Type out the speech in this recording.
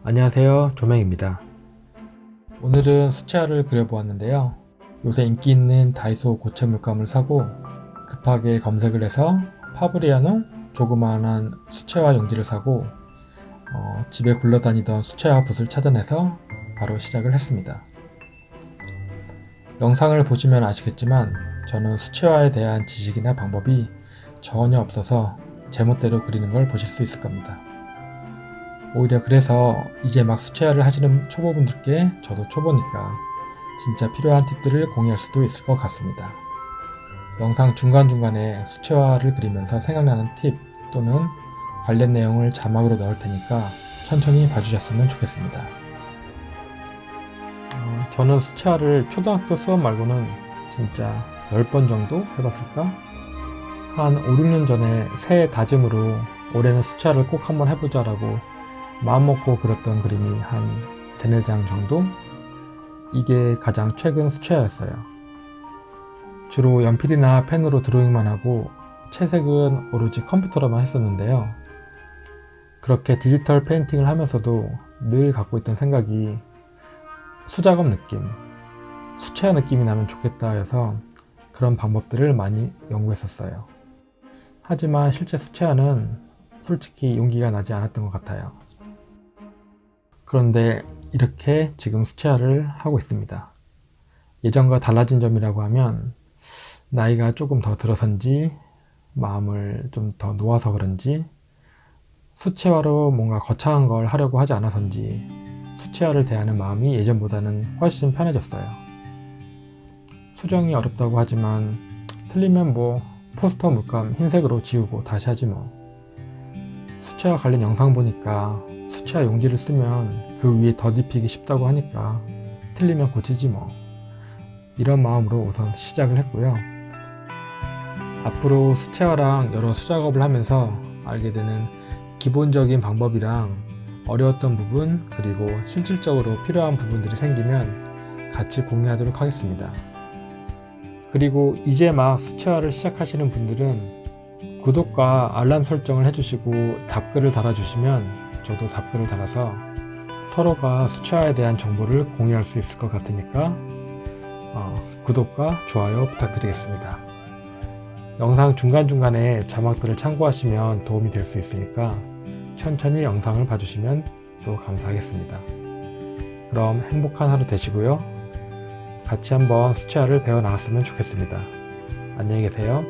안녕하세요, 조명입니다. 오늘은 수채화를 그려보았는데요. 요새 인기 있는 다이소 고체 물감을 사고 급하게 검색을 해서 파브리아노 조그마한 수채화 용지를 사고 집에 굴러다니던 수채화 붓을 찾아내서 바로 시작을 했습니다. 영상을 보시면 아시겠지만 저는 수채화에 대한 지식이나 방법이 전혀 없어서 제멋대로 그리는 걸 보실 수 있을 겁니다. 오히려 그래서 이제 막 수채화를 하시는 초보분들께 저도 초보니까 진짜 필요한 팁들을 공유할 수도 있을 것 같습니다. 영상 중간중간에 수채화를 그리면서 생각나는 팁 또는 관련 내용을 자막으로 넣을 테니까 천천히 봐주셨으면 좋겠습니다. 저는 수채화를 초등학교 수업 말고는 진짜 10번 정도 해봤을까? 한 5, 6년 전에 새해 다짐으로 올해는 수채화를 꼭 한번 해보자라고 마음먹고 그렸던 그림이 한 3, 4장 정도? 이게 가장 최근 수채화였어요. 주로 연필이나 펜으로 드로잉만 하고 채색은 오로지 컴퓨터로만 했었는데요. 그렇게 디지털 페인팅을 하면서도 늘 갖고 있던 생각이 수작업 느낌, 수채화 느낌이 나면 좋겠다 해서 그런 방법들을 많이 연구했었어요. 하지만 실제 수채화는 솔직히 용기가 나지 않았던 것 같아요. 그런데 이렇게 지금 수채화를 하고 있습니다. 예전과 달라진 점이라고 하면 나이가 조금 더 들어선지 마음을 좀 더 놓아서 그런지 수채화로 뭔가 거창한 걸 하려고 하지 않아서인지 수채화를 대하는 마음이 예전보다는 훨씬 편해졌어요. 수정이 어렵다고 하지만 틀리면 뭐 포스터 물감 흰색으로 지우고 다시 하지 뭐. 수채화 관련 영상 보니까 수채화 용지를 쓰면 그 위에 덧입히기 쉽다고 하니까 틀리면 고치지 뭐. 이런 마음으로 우선 시작을 했고요. 앞으로 수채화랑 여러 수작업을 하면서 알게 되는 기본적인 방법이랑 어려웠던 부분 그리고 실질적으로 필요한 부분들이 생기면 같이 공유하도록 하겠습니다. 그리고 이제 막 수채화를 시작하시는 분들은 구독과 알람 설정을 해주시고 답글을 달아주시면 저도 답글을 달아서 서로가 수채화에 대한 정보를 공유할 수 있을 것 같으니까 구독과 좋아요 부탁드리겠습니다. 영상 중간중간에 자막들을 참고하시면 도움이 될 수 있으니까 천천히 영상을 봐주시면 또 감사하겠습니다. 그럼 행복한 하루 되시고요. 같이 한번 수채화를 배워 나갔으면 좋겠습니다. 안녕히 계세요.